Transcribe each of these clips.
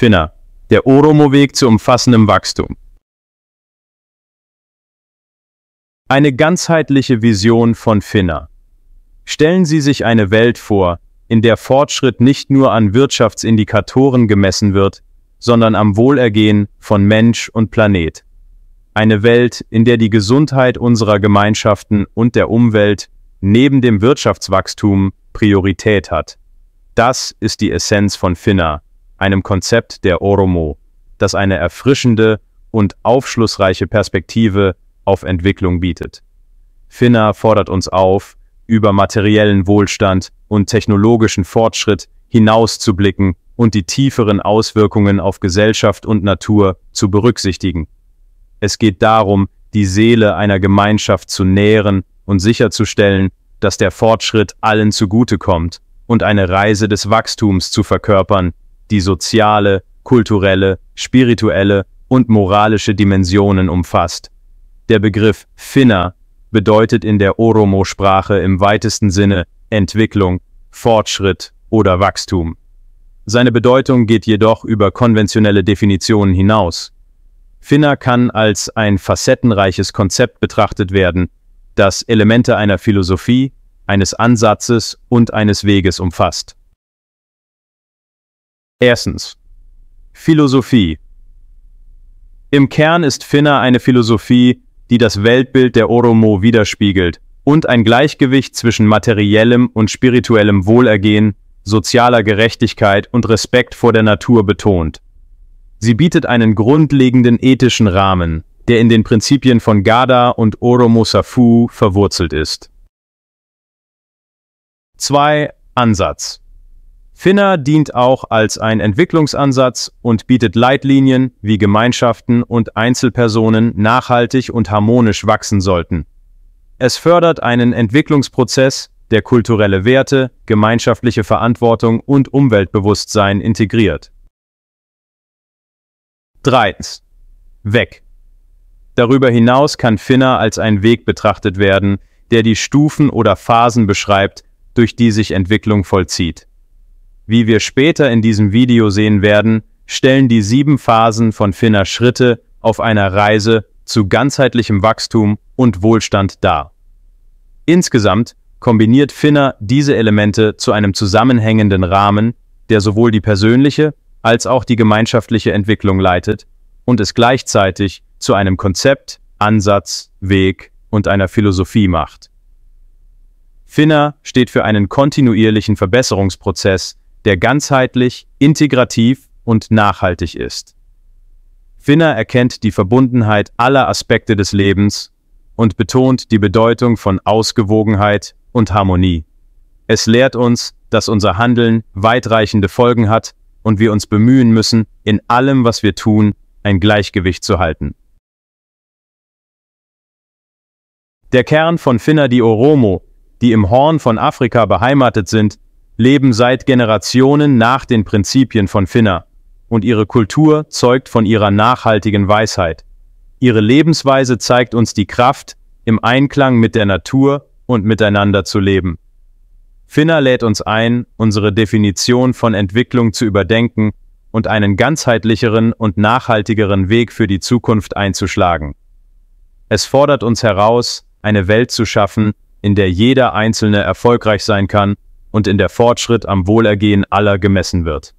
Finna, der Oromo-Weg zu umfassendem Wachstum. Eine ganzheitliche Vision von Finna. Stellen Sie sich eine Welt vor, in der Fortschritt nicht nur an Wirtschaftsindikatoren gemessen wird, sondern am Wohlergehen von Mensch und Planet. Eine Welt, in der die Gesundheit unserer Gemeinschaften und der Umwelt neben dem Wirtschaftswachstum Priorität hat. Das ist die Essenz von Finna, einem Konzept der Oromo, das eine erfrischende und aufschlussreiche Perspektive auf Entwicklung bietet. Finna fordert uns auf, über materiellen Wohlstand und technologischen Fortschritt hinauszublicken und die tieferen Auswirkungen auf Gesellschaft und Natur zu berücksichtigen. Es geht darum, die Seele einer Gemeinschaft zu nähren und sicherzustellen, dass der Fortschritt allen zugutekommt und eine Reise des Wachstums zu verkörpern, die soziale, kulturelle, spirituelle und moralische Dimensionen umfasst. Der Begriff Finna bedeutet in der Oromo-Sprache im weitesten Sinne Entwicklung, Fortschritt oder Wachstum. Seine Bedeutung geht jedoch über konventionelle Definitionen hinaus. Finna kann als ein facettenreiches Konzept betrachtet werden, das Elemente einer Philosophie, eines Ansatzes und eines Weges umfasst. Erstens. Philosophie. Im Kern ist Finna eine Philosophie, die das Weltbild der Oromo widerspiegelt und ein Gleichgewicht zwischen materiellem und spirituellem Wohlergehen, sozialer Gerechtigkeit und Respekt vor der Natur betont. Sie bietet einen grundlegenden ethischen Rahmen, der in den Prinzipien von Gada und Oromo Safu verwurzelt ist. 2. Ansatz. Finna dient auch als ein Entwicklungsansatz und bietet Leitlinien, wie Gemeinschaften und Einzelpersonen nachhaltig und harmonisch wachsen sollten. Es fördert einen Entwicklungsprozess, der kulturelle Werte, gemeinschaftliche Verantwortung und Umweltbewusstsein integriert. 3. Weg. Darüber hinaus kann Finna als ein Weg betrachtet werden, der die Stufen oder Phasen beschreibt, durch die sich Entwicklung vollzieht. Wie wir später in diesem Video sehen werden, stellen die 7 Phasen von Finna Schritte auf einer Reise zu ganzheitlichem Wachstum und Wohlstand dar. Insgesamt kombiniert Finna diese Elemente zu einem zusammenhängenden Rahmen, der sowohl die persönliche als auch die gemeinschaftliche Entwicklung leitet und es gleichzeitig zu einem Konzept, Ansatz, Weg und einer Philosophie macht. Finna steht für einen kontinuierlichen Verbesserungsprozess, der ganzheitlich, integrativ und nachhaltig ist. Finna erkennt die Verbundenheit aller Aspekte des Lebens und betont die Bedeutung von Ausgewogenheit und Harmonie. Es lehrt uns, dass unser Handeln weitreichende Folgen hat und wir uns bemühen müssen, in allem, was wir tun, ein Gleichgewicht zu halten. Der Kern von Finna die Oromo, die im Horn von Afrika beheimatet sind, leben seit Generationen nach den Prinzipien von Finna und ihre Kultur zeugt von ihrer nachhaltigen Weisheit. Ihre Lebensweise zeigt uns die Kraft, im Einklang mit der Natur und miteinander zu leben. Finna lädt uns ein, unsere Definition von Entwicklung zu überdenken und einen ganzheitlicheren und nachhaltigeren Weg für die Zukunft einzuschlagen. Es fordert uns heraus, eine Welt zu schaffen, in der jeder Einzelne erfolgreich sein kann und in der Fortschritt am Wohlergehen aller gemessen wird.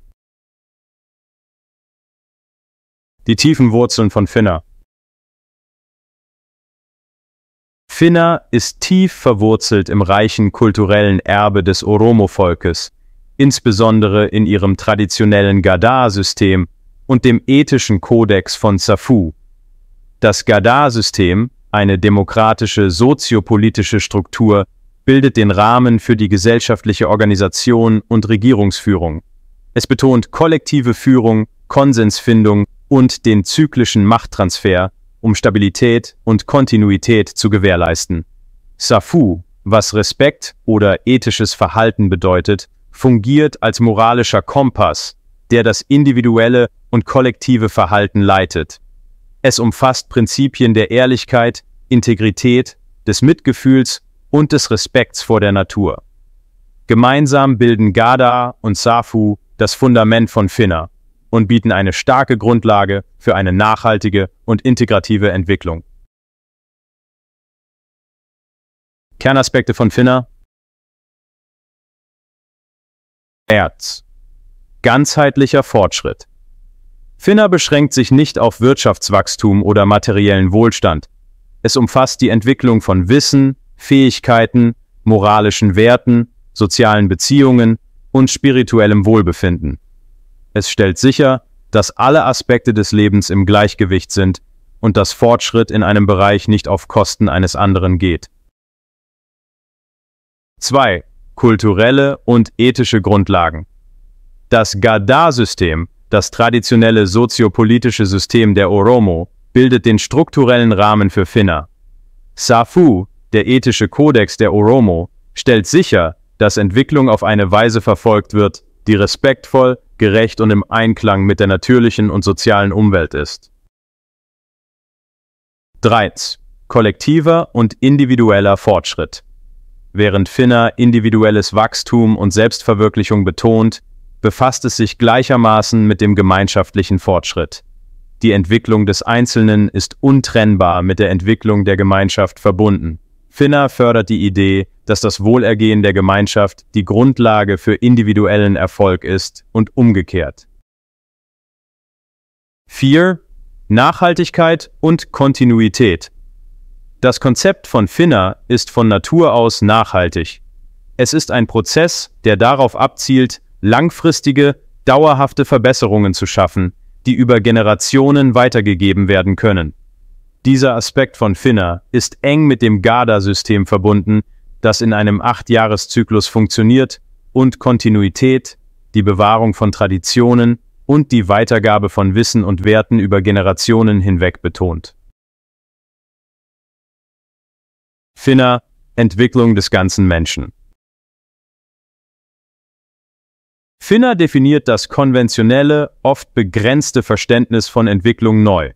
Die tiefen Wurzeln von Finna. Finna ist tief verwurzelt im reichen kulturellen Erbe des Oromo-Volkes, insbesondere in ihrem traditionellen Gada-System und dem ethischen Kodex von Safu. Das Gada-System, eine demokratische soziopolitische Struktur, bildet den Rahmen für die gesellschaftliche Organisation und Regierungsführung. Es betont kollektive Führung, Konsensfindung und den zyklischen Machttransfer, um Stabilität und Kontinuität zu gewährleisten. Safu, was Respekt oder ethisches Verhalten bedeutet, fungiert als moralischer Kompass, der das individuelle und kollektive Verhalten leitet. Es umfasst Prinzipien der Ehrlichkeit, Integrität, des Mitgefühls und des Respekts vor der Natur. Gemeinsam bilden Gada und Safu das Fundament von Finna. und bieten eine starke Grundlage für eine nachhaltige und integrative Entwicklung. Kernaspekte von Finna: Erstens. Ganzheitlicher Fortschritt. Finna beschränkt sich nicht auf Wirtschaftswachstum oder materiellen Wohlstand. Es umfasst die Entwicklung von Wissen, Fähigkeiten, moralischen Werten, sozialen Beziehungen und spirituellem Wohlbefinden. Es stellt sicher, dass alle Aspekte des Lebens im Gleichgewicht sind und dass Fortschritt in einem Bereich nicht auf Kosten eines anderen geht. 2. Kulturelle und ethische Grundlagen. Das Gada-System, das traditionelle soziopolitische System der Oromo, bildet den strukturellen Rahmen für Finna. Safu, der ethische Kodex der Oromo, stellt sicher, dass Entwicklung auf eine Weise verfolgt wird, die respektvoll, gerecht und im Einklang mit der natürlichen und sozialen Umwelt ist. 3. Kollektiver und individueller Fortschritt. Während Finna individuelles Wachstum und Selbstverwirklichung betont, befasst es sich gleichermaßen mit dem gemeinschaftlichen Fortschritt. Die Entwicklung des Einzelnen ist untrennbar mit der Entwicklung der Gemeinschaft verbunden. Finna fördert die Idee, dass das Wohlergehen der Gemeinschaft die Grundlage für individuellen Erfolg ist und umgekehrt. 4. Nachhaltigkeit und Kontinuität. Das Konzept von Finna ist von Natur aus nachhaltig. Es ist ein Prozess, der darauf abzielt, langfristige, dauerhafte Verbesserungen zu schaffen, die über Generationen weitergegeben werden können. Dieser Aspekt von Finna ist eng mit dem Gada-System verbunden, das in einem 8-Jahres-Zyklus funktioniert und Kontinuität, die Bewahrung von Traditionen und die Weitergabe von Wissen und Werten über Generationen hinweg betont. Finna, Entwicklung des ganzen Menschen. Finna definiert das konventionelle, oft begrenzte Verständnis von Entwicklung neu.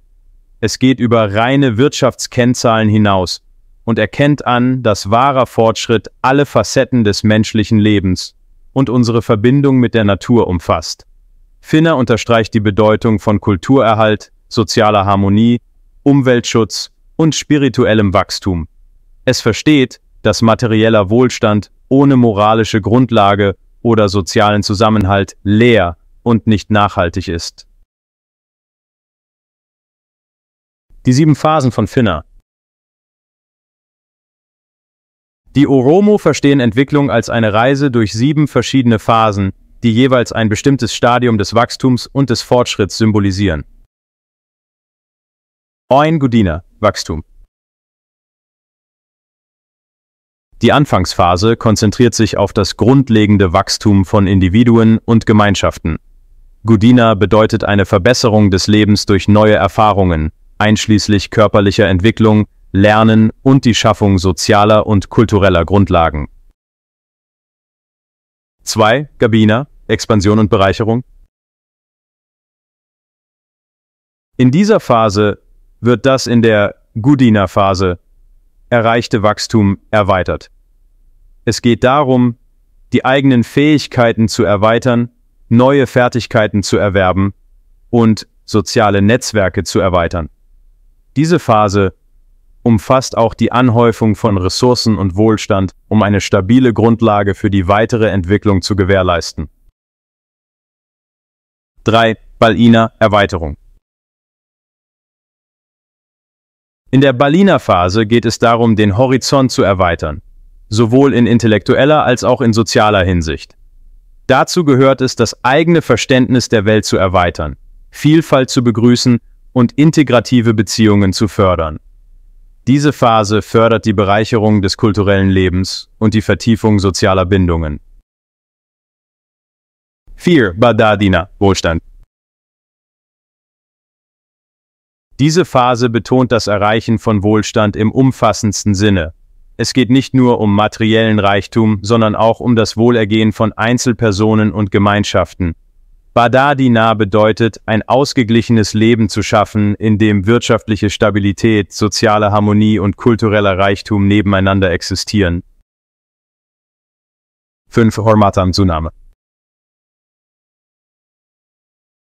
Es geht über reine Wirtschaftskennzahlen hinaus und erkennt an, dass wahrer Fortschritt alle Facetten des menschlichen Lebens und unsere Verbindung mit der Natur umfasst. Finna unterstreicht die Bedeutung von Kulturerhalt, sozialer Harmonie, Umweltschutz und spirituellem Wachstum. Es versteht, dass materieller Wohlstand ohne moralische Grundlage oder sozialen Zusammenhalt leer und nicht nachhaltig ist. Die 7 Phasen von Finna. Die Oromo verstehen Entwicklung als eine Reise durch 7 verschiedene Phasen, die jeweils ein bestimmtes Stadium des Wachstums und des Fortschritts symbolisieren. Oin Gudina, Wachstum. Die Anfangsphase konzentriert sich auf das grundlegende Wachstum von Individuen und Gemeinschaften. Gudina bedeutet eine Verbesserung des Lebens durch neue Erfahrungen, einschließlich körperlicher Entwicklung, Lernen und die Schaffung sozialer und kultureller Grundlagen. 2. Gabina, Expansion und Bereicherung. In dieser Phase wird das in der Gudina-Phase erreichte Wachstum erweitert. Es geht darum, die eigenen Fähigkeiten zu erweitern, neue Fertigkeiten zu erwerben und soziale Netzwerke zu erweitern. Diese Phase umfasst auch die Anhäufung von Ressourcen und Wohlstand, um eine stabile Grundlage für die weitere Entwicklung zu gewährleisten. 3. Balina, Erweiterung. In der Balina-Phase geht es darum, den Horizont zu erweitern, sowohl in intellektueller als auch in sozialer Hinsicht. Dazu gehört es, das eigene Verständnis der Welt zu erweitern, Vielfalt zu begrüßen und integrative Beziehungen zu fördern. Diese Phase fördert die Bereicherung des kulturellen Lebens und die Vertiefung sozialer Bindungen. 4. Badadina, Wohlstand. Diese Phase betont das Erreichen von Wohlstand im umfassendsten Sinne. Es geht nicht nur um materiellen Reichtum, sondern auch um das Wohlergehen von Einzelpersonen und Gemeinschaften. Badadina bedeutet, ein ausgeglichenes Leben zu schaffen, in dem wirtschaftliche Stabilität, soziale Harmonie und kultureller Reichtum nebeneinander existieren. 5. Hormatam Tsunami.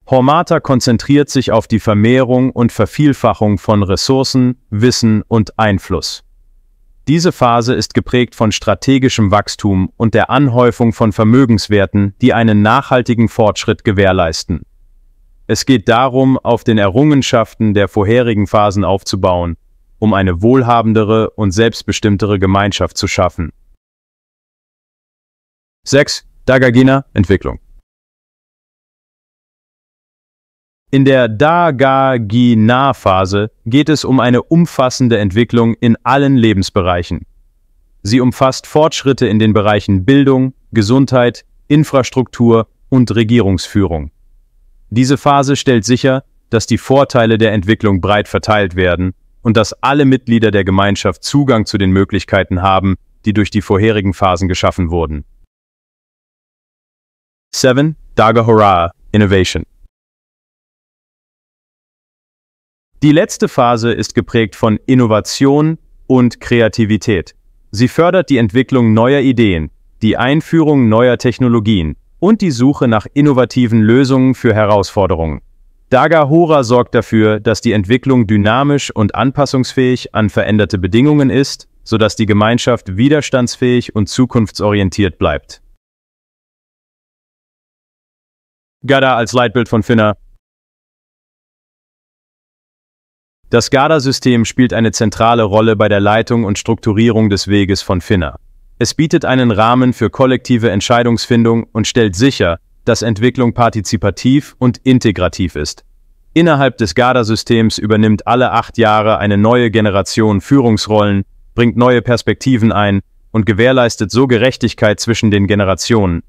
Hormata konzentriert sich auf die Vermehrung und Vervielfachung von Ressourcen, Wissen und Einfluss. Diese Phase ist geprägt von strategischem Wachstum und der Anhäufung von Vermögenswerten, die einen nachhaltigen Fortschritt gewährleisten. Es geht darum, auf den Errungenschaften der vorherigen Phasen aufzubauen, um eine wohlhabendere und selbstbestimmtere Gemeinschaft zu schaffen. 6. Dagagina-Entwicklung. In der Dagagina-Phase geht es um eine umfassende Entwicklung in allen Lebensbereichen. Sie umfasst Fortschritte in den Bereichen Bildung, Gesundheit, Infrastruktur und Regierungsführung. Diese Phase stellt sicher, dass die Vorteile der Entwicklung breit verteilt werden und dass alle Mitglieder der Gemeinschaft Zugang zu den Möglichkeiten haben, die durch die vorherigen Phasen geschaffen wurden. 7. Dagahora Innovation. Die letzte Phase ist geprägt von Innovation und Kreativität. Sie fördert die Entwicklung neuer Ideen, die Einführung neuer Technologien und die Suche nach innovativen Lösungen für Herausforderungen. Dagahora sorgt dafür, dass die Entwicklung dynamisch und anpassungsfähig an veränderte Bedingungen ist, sodass die Gemeinschaft widerstandsfähig und zukunftsorientiert bleibt. Gada als Leitbild von Finna. Das Gada-System spielt eine zentrale Rolle bei der Leitung und Strukturierung des Weges von Finna. Es bietet einen Rahmen für kollektive Entscheidungsfindung und stellt sicher, dass Entwicklung partizipativ und integrativ ist. Innerhalb des Gada-Systems übernimmt alle 8 Jahre eine neue Generation Führungsrollen, bringt neue Perspektiven ein und gewährleistet so Gerechtigkeit zwischen den Generationen.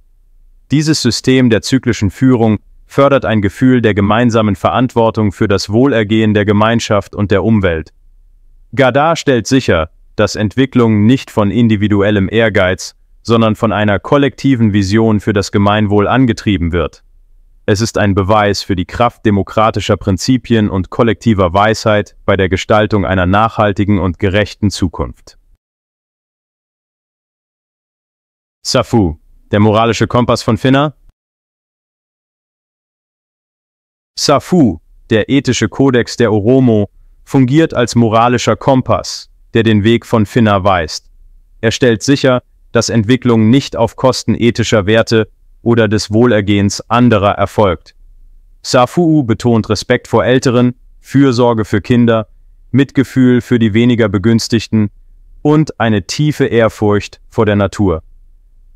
Dieses System der zyklischen Führung fördert ein Gefühl der gemeinsamen Verantwortung für das Wohlergehen der Gemeinschaft und der Umwelt. Gada stellt sicher, dass Entwicklung nicht von individuellem Ehrgeiz, sondern von einer kollektiven Vision für das Gemeinwohl angetrieben wird. Es ist ein Beweis für die Kraft demokratischer Prinzipien und kollektiver Weisheit bei der Gestaltung einer nachhaltigen und gerechten Zukunft. Safu, der moralische Kompass von Finna. Safu, der ethische Kodex der Oromo, fungiert als moralischer Kompass, der den Weg von Finna weist. Er stellt sicher, dass Entwicklung nicht auf Kosten ethischer Werte oder des Wohlergehens anderer erfolgt. Safu betont Respekt vor Älteren, Fürsorge für Kinder, Mitgefühl für die weniger Begünstigten und eine tiefe Ehrfurcht vor der Natur.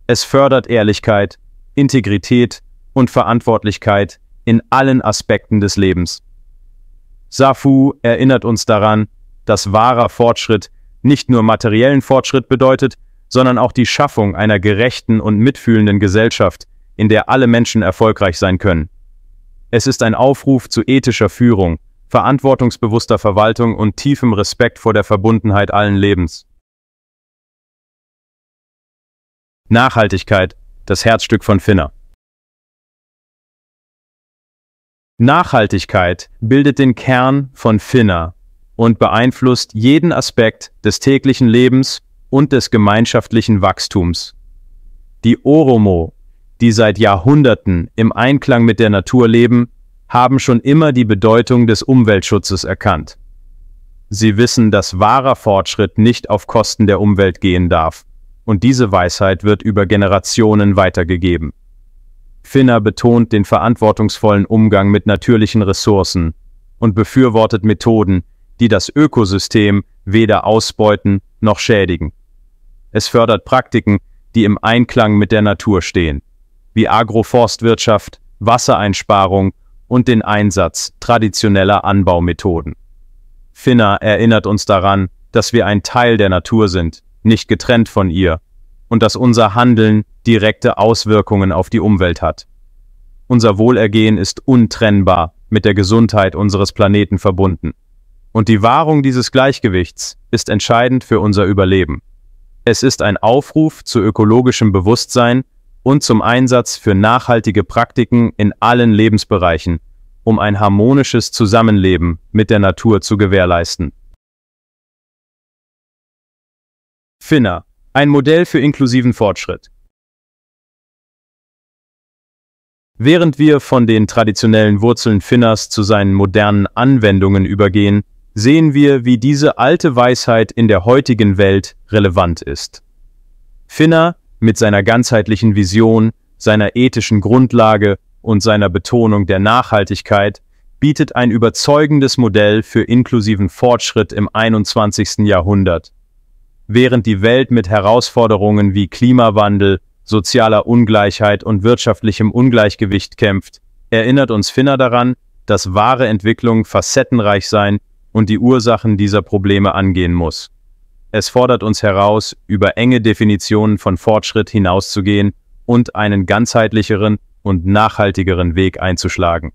Es fördert Ehrlichkeit, Integrität und Verantwortlichkeit in allen Aspekten des Lebens. Safu erinnert uns daran, dass wahrer Fortschritt nicht nur materiellen Fortschritt bedeutet, sondern auch die Schaffung einer gerechten und mitfühlenden Gesellschaft, in der alle Menschen erfolgreich sein können. Es ist ein Aufruf zu ethischer Führung, verantwortungsbewusster Verwaltung und tiefem Respekt vor der Verbundenheit allen Lebens. Nachhaltigkeit, das Herzstück von Finna. Nachhaltigkeit bildet den Kern von Finna und beeinflusst jeden Aspekt des täglichen Lebens und des gemeinschaftlichen Wachstums. Die Oromo, die seit Jahrhunderten im Einklang mit der Natur leben, haben schon immer die Bedeutung des Umweltschutzes erkannt. Sie wissen, dass wahrer Fortschritt nicht auf Kosten der Umwelt gehen darf, und diese Weisheit wird über Generationen weitergegeben. Finna betont den verantwortungsvollen Umgang mit natürlichen Ressourcen und befürwortet Methoden, die das Ökosystem weder ausbeuten noch schädigen. Es fördert Praktiken, die im Einklang mit der Natur stehen, wie Agroforstwirtschaft, Wassereinsparung und den Einsatz traditioneller Anbaumethoden. Finna erinnert uns daran, dass wir ein Teil der Natur sind, nicht getrennt von ihr, und dass unser Handeln direkte Auswirkungen auf die Umwelt hat. Unser Wohlergehen ist untrennbar mit der Gesundheit unseres Planeten verbunden. Und die Wahrung dieses Gleichgewichts ist entscheidend für unser Überleben. Es ist ein Aufruf zu ökologischem Bewusstsein und zum Einsatz für nachhaltige Praktiken in allen Lebensbereichen, um ein harmonisches Zusammenleben mit der Natur zu gewährleisten. Finna, ein Modell für inklusiven Fortschritt. Während wir von den traditionellen Wurzeln Finners zu seinen modernen Anwendungen übergehen, sehen wir, wie diese alte Weisheit in der heutigen Welt relevant ist. Finner mit seiner ganzheitlichen Vision, seiner ethischen Grundlage und seiner Betonung der Nachhaltigkeit bietet ein überzeugendes Modell für inklusiven Fortschritt im 21. Jahrhundert. Während die Welt mit Herausforderungen wie Klimawandel, sozialer Ungleichheit und wirtschaftlichem Ungleichgewicht kämpft, erinnert uns Finner daran, dass wahre Entwicklung facettenreich sein und die Ursachen dieser Probleme angehen muss. Es fordert uns heraus, über enge Definitionen von Fortschritt hinauszugehen und einen ganzheitlicheren und nachhaltigeren Weg einzuschlagen.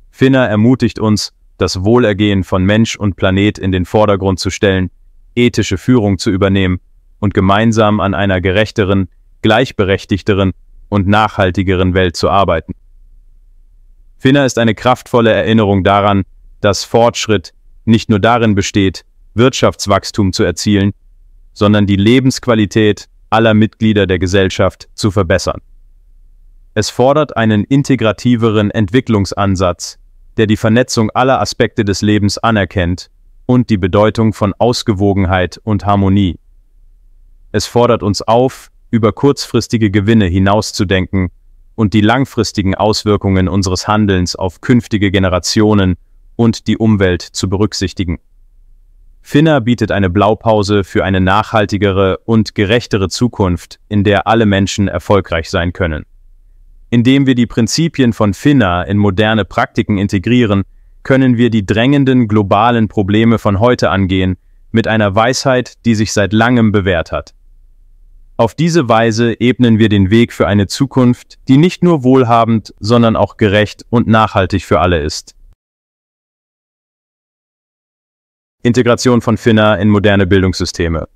Finner ermutigt uns, das Wohlergehen von Mensch und Planet in den Vordergrund zu stellen, ethische Führung zu übernehmen und gemeinsam an einer gerechteren, gleichberechtigteren und nachhaltigeren Welt zu arbeiten. Finner ist eine kraftvolle Erinnerung daran, dass Fortschritt nicht nur darin besteht, Wirtschaftswachstum zu erzielen, sondern die Lebensqualität aller Mitglieder der Gesellschaft zu verbessern. Es fordert einen integrativeren Entwicklungsansatz, der die Vernetzung aller Aspekte des Lebens anerkennt und die Bedeutung von Ausgewogenheit und Harmonie. Es fordert uns auf, über kurzfristige Gewinne hinauszudenken und die langfristigen Auswirkungen unseres Handelns auf künftige Generationen und die Umwelt zu berücksichtigen. Finner bietet eine Blaupause für eine nachhaltigere und gerechtere Zukunft, in der alle Menschen erfolgreich sein können. Indem wir die Prinzipien von Finner in moderne Praktiken integrieren, können wir die drängenden globalen Probleme von heute angehen, mit einer Weisheit, die sich seit langem bewährt hat. Auf diese Weise ebnen wir den Weg für eine Zukunft, die nicht nur wohlhabend, sondern auch gerecht und nachhaltig für alle ist. Integration von Finner in moderne Bildungssysteme.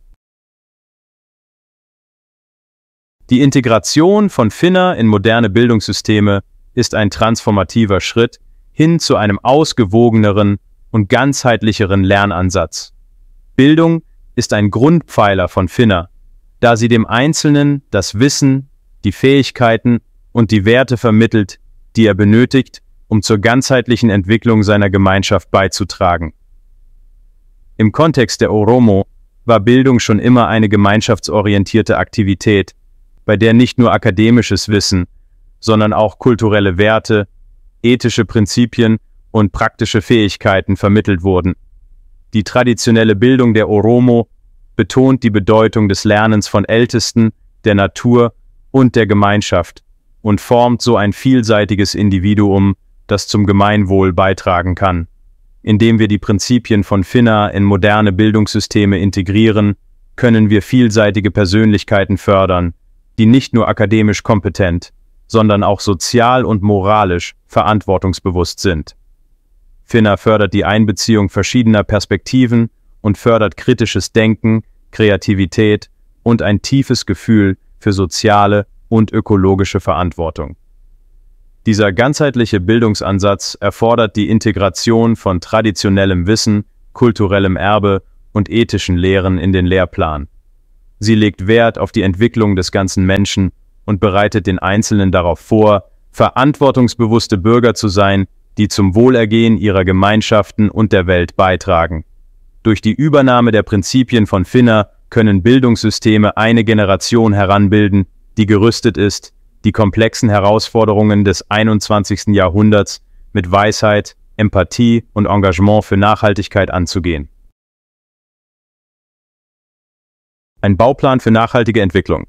Die Integration von Finner in moderne Bildungssysteme ist ein transformativer Schritt hin zu einem ausgewogeneren und ganzheitlicheren Lernansatz. Bildung ist ein Grundpfeiler von Finner, da sie dem Einzelnen das Wissen, die Fähigkeiten und die Werte vermittelt, die er benötigt, um zur ganzheitlichen Entwicklung seiner Gemeinschaft beizutragen. Im Kontext der Oromo war Bildung schon immer eine gemeinschaftsorientierte Aktivität, bei der nicht nur akademisches Wissen, sondern auch kulturelle Werte, ethische Prinzipien und praktische Fähigkeiten vermittelt wurden. Die traditionelle Bildung der Oromo betont die Bedeutung des Lernens von Ältesten, der Natur und der Gemeinschaft und formt so ein vielseitiges Individuum, das zum Gemeinwohl beitragen kann. Indem wir die Prinzipien von Finner in moderne Bildungssysteme integrieren, können wir vielseitige Persönlichkeiten fördern, die nicht nur akademisch kompetent, sondern auch sozial und moralisch verantwortungsbewusst sind. Finner fördert die Einbeziehung verschiedener Perspektiven und fördert kritisches Denken, Kreativität und ein tiefes Gefühl für soziale und ökologische Verantwortung. Dieser ganzheitliche Bildungsansatz erfordert die Integration von traditionellem Wissen, kulturellem Erbe und ethischen Lehren in den Lehrplan. Sie legt Wert auf die Entwicklung des ganzen Menschen und bereitet den Einzelnen darauf vor, verantwortungsbewusste Bürger zu sein, die zum Wohlergehen ihrer Gemeinschaften und der Welt beitragen. Durch die Übernahme der Prinzipien von Finner können Bildungssysteme eine Generation heranbilden, die gerüstet ist, die komplexen Herausforderungen des 21. Jahrhunderts mit Weisheit, Empathie und Engagement für Nachhaltigkeit anzugehen. Ein Bauplan für nachhaltige Entwicklung.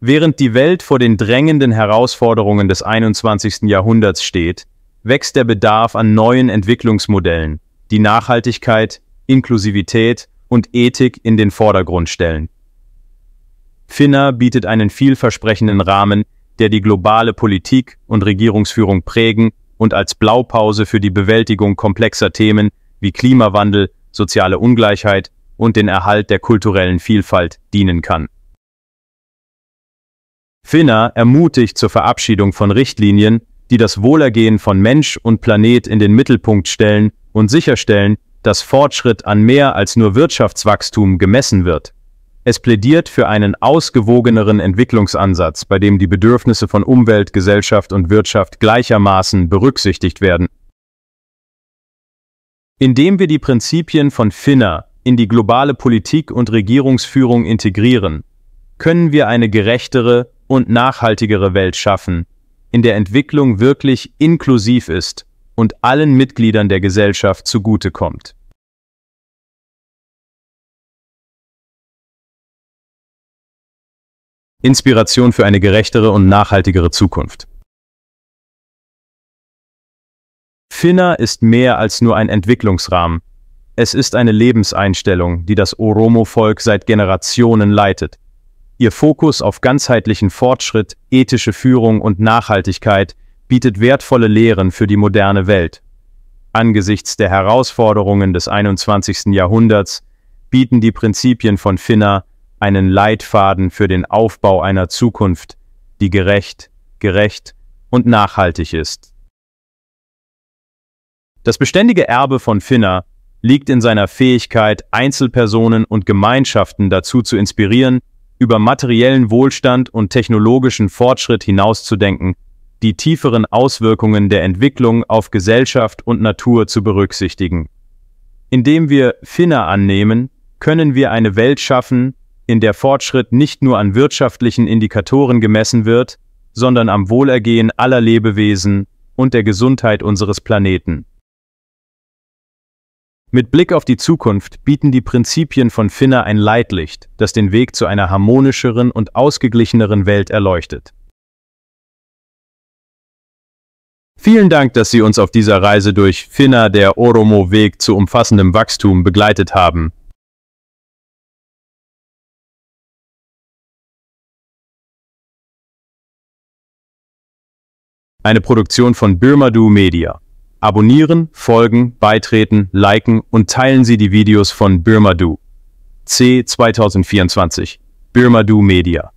Während die Welt vor den drängenden Herausforderungen des 21. Jahrhunderts steht, wächst der Bedarf an neuen Entwicklungsmodellen, die Nachhaltigkeit, Inklusivität und Ethik in den Vordergrund stellen. Finner bietet einen vielversprechenden Rahmen, der die globale Politik und Regierungsführung prägen und als Blaupause für die Bewältigung komplexer Themen wie Klimawandel, soziale Ungleichheit und den Erhalt der kulturellen Vielfalt dienen kann. Finner ermutigt zur Verabschiedung von Richtlinien, die das Wohlergehen von Mensch und Planet in den Mittelpunkt stellen und sicherstellen, dass Fortschritt an mehr als nur Wirtschaftswachstum gemessen wird. Es plädiert für einen ausgewogeneren Entwicklungsansatz, bei dem die Bedürfnisse von Umwelt, Gesellschaft und Wirtschaft gleichermaßen berücksichtigt werden. Indem wir die Prinzipien von Finna in die globale Politik und Regierungsführung integrieren, können wir eine gerechtere und nachhaltigere Welt schaffen, in der Entwicklung wirklich inklusiv ist und allen Mitgliedern der Gesellschaft zugutekommt. Inspiration für eine gerechtere und nachhaltigere Zukunft. Finna ist mehr als nur ein Entwicklungsrahmen. Es ist eine Lebenseinstellung, die das Oromo-Volk seit Generationen leitet. Ihr Fokus auf ganzheitlichen Fortschritt, ethische Führung und Nachhaltigkeit bietet wertvolle Lehren für die moderne Welt. Angesichts der Herausforderungen des 21. Jahrhunderts bieten die Prinzipien von Finna einen Leitfaden für den Aufbau einer Zukunft, die gerecht und nachhaltig ist. Das beständige Erbe von Finna liegt in seiner Fähigkeit, Einzelpersonen und Gemeinschaften dazu zu inspirieren, über materiellen Wohlstand und technologischen Fortschritt hinauszudenken, die tieferen Auswirkungen der Entwicklung auf Gesellschaft und Natur zu berücksichtigen. Indem wir Finna annehmen, können wir eine Welt schaffen, in der Fortschritt nicht nur an wirtschaftlichen Indikatoren gemessen wird, sondern am Wohlergehen aller Lebewesen und der Gesundheit unseres Planeten. Mit Blick auf die Zukunft bieten die Prinzipien von Finna ein Leitlicht, das den Weg zu einer harmonischeren und ausgeglicheneren Welt erleuchtet. Vielen Dank, dass Sie uns auf dieser Reise durch Finna, der Oromo-Weg zu umfassendem Wachstum, begleitet haben. Eine Produktion von Birmadu Media. Abonnieren, folgen, beitreten, liken und teilen Sie die Videos von Birmadu. C 2024. Birmadu Media.